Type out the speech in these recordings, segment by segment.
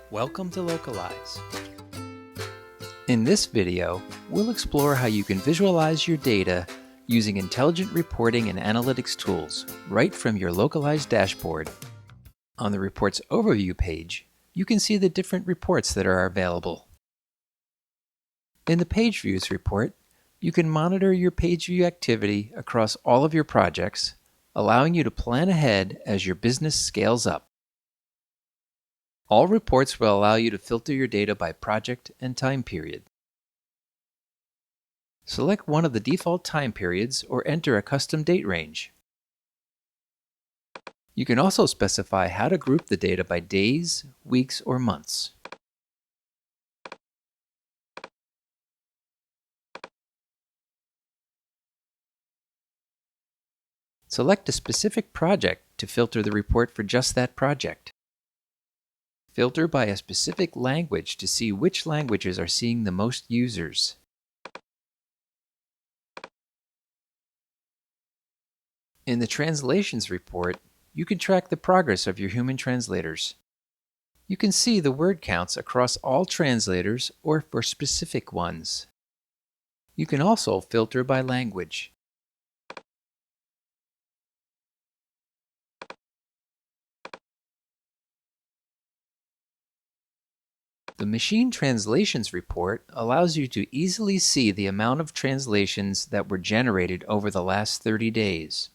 Welcome to Localize. In this video, we'll explore how you can visualize your data using intelligent reporting and analytics tools right from your Localize dashboard. On the Reports Overview page, you can see the different reports that are available. In the Pageviews report, you can monitor your page view activity across all of your projects, allowing you to plan ahead as your business scales up. All reports will allow you to filter your data by project and time period. Select one of the default time periods or enter a custom date range. You can also specify how to group the data by days, weeks, or months. Select a specific project to filter the report for just that project. Filter by a specific language to see which languages are seeing the most users. In the Translations report, you can track the progress of your human translators. You can see the word counts across all translators or for specific ones. You can also filter by language. The Machine Translations report allows you to easily see the amount of translations that were generated over the last 30 days.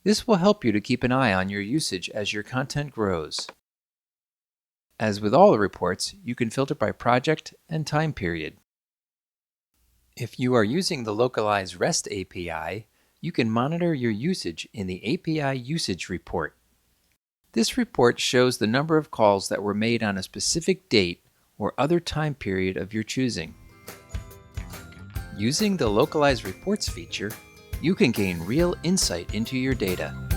This will help you to keep an eye on your usage as your content grows. As with all the reports, you can filter by project and time period. If you are using the Localize REST API, you can monitor your usage in the API Usage report. This report shows the number of calls that were made on a specific date or other time period of your choosing. Using the Localize Reports feature, you can gain real insight into your data.